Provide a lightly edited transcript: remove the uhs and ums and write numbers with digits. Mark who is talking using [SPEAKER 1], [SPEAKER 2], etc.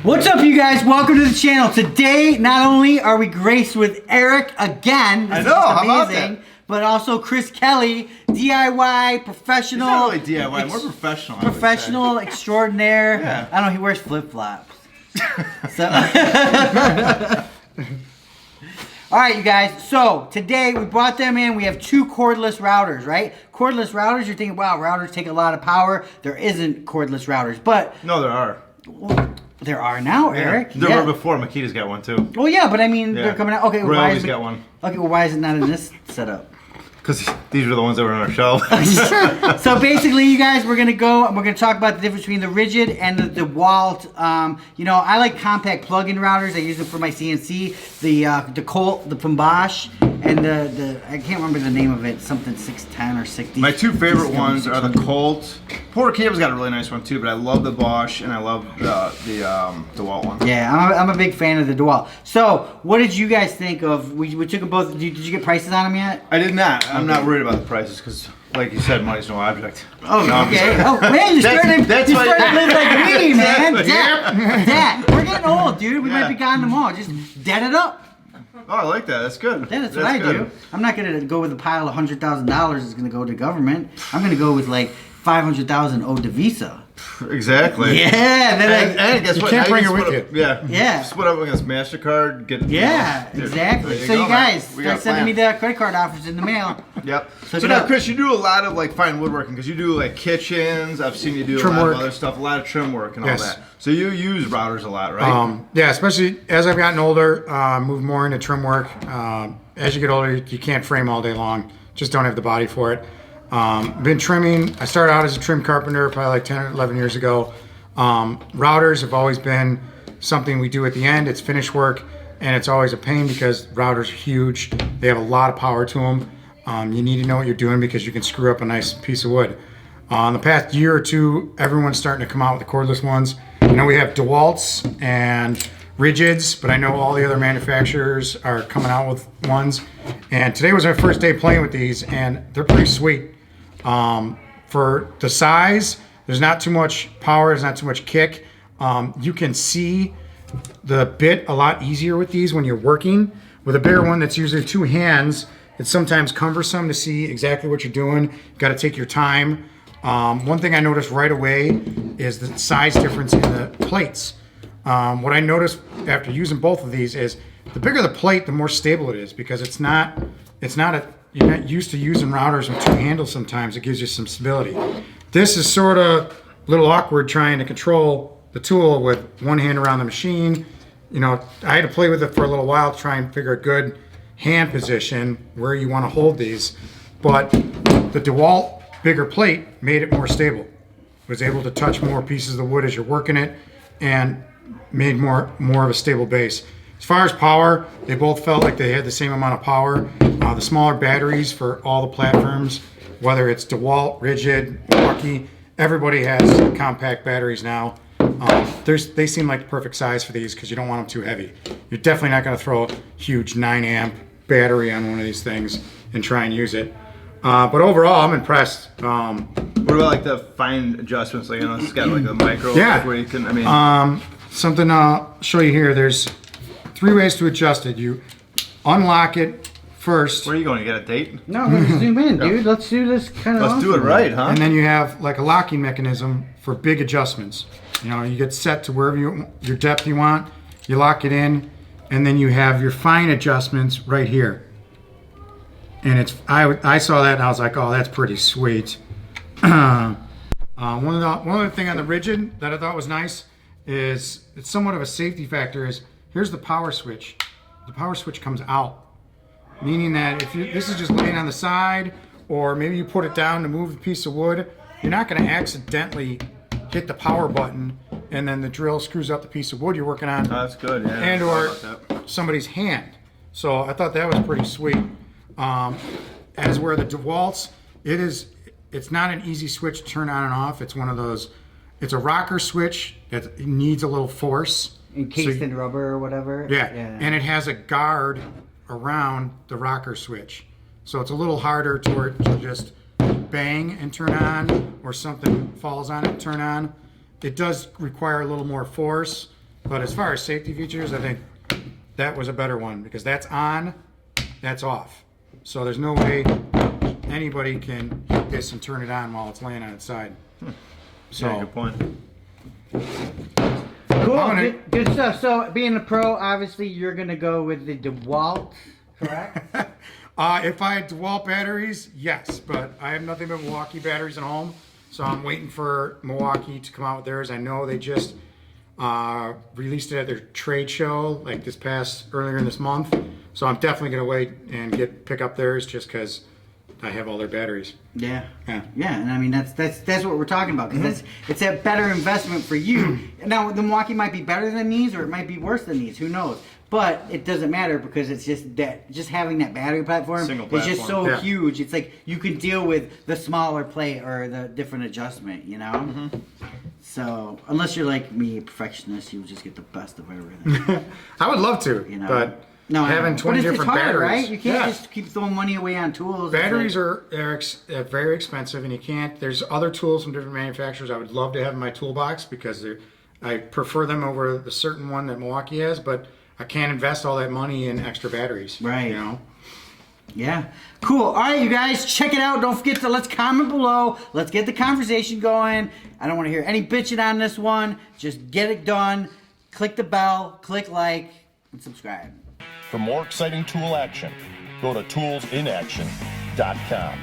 [SPEAKER 1] What's up, you guys? Welcome to the channel. Today, not only are we graced with Eric again, this is
[SPEAKER 2] how about that?
[SPEAKER 1] but also Chris Kelly, DIY professional.
[SPEAKER 2] He's not really DIY, more professional.
[SPEAKER 1] Professional extraordinaire.
[SPEAKER 2] Yeah.
[SPEAKER 1] I don't know. He wears flip flops. So. All right, you guys. So today we brought them in. We have two cordless routers, right? Cordless routers. You're thinking, wow, routers take a lot of power. There isn't cordless routers, but
[SPEAKER 2] no, there are.
[SPEAKER 1] Well, there are now, Eric.
[SPEAKER 2] There were before. Makita's got one too.
[SPEAKER 1] Well, yeah, but I mean, they're coming out. Okay, well,
[SPEAKER 2] Royalty's got one.
[SPEAKER 1] Okay, well, why is it not in this setup?
[SPEAKER 2] Because these were the ones that were on our shelf.
[SPEAKER 1] So basically, you guys, we're gonna go and we're gonna talk about the difference between the RIDGID and the DeWALT. You know, I like compact plug-in routers. I use them for my CNC. The Colt, the Pambash, and the I can't remember the name of it. Something 610 or 60.
[SPEAKER 2] My two favorite ones are the Colt. Porter Cable's got a really nice one too, but I love the Bosch and I love the DeWalt one.
[SPEAKER 1] Yeah, I'm a big fan of the DeWalt. So, what did you guys think of? We took them both. Did you get prices on them yet?
[SPEAKER 2] I did not. I'm not worried about the prices because, like you said, money's no object.
[SPEAKER 1] Oh, no, okay. Oh, man, you're starting to live like me, man. Debt. We're getting old, dude. We might be gone tomorrow. Just debt it up.
[SPEAKER 2] Oh, I like that. That's good.
[SPEAKER 1] Yeah, that's what I do. I'm not going to go with a pile of $100,000 that's going to go to government. I'm going to go with like $500,000 owed to Visa.
[SPEAKER 2] Exactly.
[SPEAKER 1] Yeah.
[SPEAKER 2] And guess what?
[SPEAKER 3] You can't bring it with you.
[SPEAKER 2] Yeah.
[SPEAKER 1] Yeah.
[SPEAKER 2] Split up against MasterCard.
[SPEAKER 1] Exactly. So you guys, start sending me the credit card offers in the mail.
[SPEAKER 2] Yep. So now, Chris, you do a lot of like fine woodworking because you do like kitchens. I've seen you do a lot of other stuff, a lot of trim work and all that. So you use routers a lot, right?
[SPEAKER 3] Yeah, especially as I've gotten older, moved more into trim work. As you get older, you can't frame all day long. Just don't have the body for it. Been trimming. I started out as a trim carpenter probably like 10 or 11 years ago. Routers have always been something we do at the end. It's finish work, and it's always a pain because routers are huge. They have a lot of power to them. You need to know what you're doing because you can screw up a nice piece of wood. In the past year or two, everyone's starting to come out with the cordless ones. You know, we have DeWalt's and RIDGIDs, but I know all the other manufacturers are coming out with ones. And today was our first day playing with these, and they're pretty sweet. For the size, there's not too much power, there's not too much kick. You can see the bit a lot easier with these when you're working. With a bigger one that's usually two hands, it's sometimes cumbersome to see exactly what you're doing. You've got to take your time. One thing I noticed right away is the size difference in the plates. What I noticed after using both of these is the bigger the plate, the more stable it is because you're not used to using routers with two handles sometimes. It gives you some stability. This is sort of a little awkward trying to control the tool with one hand around the machine. You know, I had to play with it for a little while to try and figure a good hand position where you want to hold these. But the DeWalt bigger plate made it more stable. Was able to touch more pieces of the wood as you're working it and made more of a stable base. As far as power, they both felt like they had the same amount of power. The smaller batteries for all the platforms, whether it's DeWalt, RIDGID, Milwaukee, everybody has compact batteries now. They seem like the perfect size for these because you don't want them too heavy. You're definitely not going to throw a huge 9 amp battery on one of these things and try and use it. But overall, I'm impressed.
[SPEAKER 2] What about like the fine adjustments? Like, you know, it's got like the micro.
[SPEAKER 3] Yeah.
[SPEAKER 2] Like where you can,
[SPEAKER 3] Something I'll show you here. There's 3 ways to adjust it. You unlock it first.
[SPEAKER 2] Where are you going? You got a date?
[SPEAKER 1] No, let's zoom in, dude. Let's do this kind of.
[SPEAKER 2] Let's do it right, huh?
[SPEAKER 3] And then you have like a locking mechanism for big adjustments. You know, you get set to wherever your depth you want. You lock it in, and then you have your fine adjustments right here. And I saw that and I was like, oh, that's pretty sweet. One other thing on the RIDGID that I thought was nice is it's somewhat of a safety factor. Is here's the power switch. The power switch comes out, meaning that if this is just laying on the side, or maybe you put it down to move the piece of wood, you're not going to accidentally hit the power button and then the drill screws up the piece of wood you're working on.
[SPEAKER 2] Oh, that's good, yeah.
[SPEAKER 3] And or somebody's hand. So I thought that was pretty sweet. As where the DeWalt's, it's not an easy switch to turn on and off. It's one of those, it's a rocker switch that needs a little force.
[SPEAKER 1] Encased in rubber or whatever.
[SPEAKER 3] Yeah, and it has a guard around the rocker switch. So it's a little harder to just bang and turn on, or something falls on it and turn on. It does require a little more force But as far as safety features, I think that was a better one because that's on, that's off. So there's no way anybody can hit this and turn it on while it's laying on its side. So
[SPEAKER 2] Yeah, good point.
[SPEAKER 1] Cool, good stuff. So being a pro, obviously you're gonna go with the DeWALT, correct?
[SPEAKER 3] If I had DeWalt batteries, yes, but I have nothing but Milwaukee batteries at home, so I'm waiting for Milwaukee to come out with theirs. I know they just released it at their trade show like earlier in this month, so I'm definitely gonna wait and pick up theirs just because I have all their batteries.
[SPEAKER 1] Yeah, and I mean that's what we're talking about because it's a better investment for you. Now the Milwaukee might be better than these, or it might be worse than these. Who knows? But it doesn't matter because it's just having that battery platform is just so huge. It's like you can deal with the smaller plate or the different adjustment, you know. So unless you're like me, a perfectionist, you would just get the best of everything.
[SPEAKER 3] I would love to,
[SPEAKER 1] you know?
[SPEAKER 3] But
[SPEAKER 1] no,
[SPEAKER 3] having 20
[SPEAKER 1] it's
[SPEAKER 3] different
[SPEAKER 1] hard,
[SPEAKER 3] batteries,
[SPEAKER 1] right? You can't just keep throwing money away on tools.
[SPEAKER 3] Batteries are very expensive, and you can't. There's other tools from different manufacturers I would love to have in my toolbox because I prefer them over the certain one that Milwaukee has, but I can't invest all that money in extra batteries.
[SPEAKER 1] Right.
[SPEAKER 3] You know?
[SPEAKER 1] Yeah. Cool. All right, you guys, check it out. Don't forget to let's comment below. Let's get the conversation going. I don't want to hear any bitching on this one. Just get it done. Click the bell, click like, and subscribe.
[SPEAKER 4] For more exciting tool action, go to toolsinaction.com.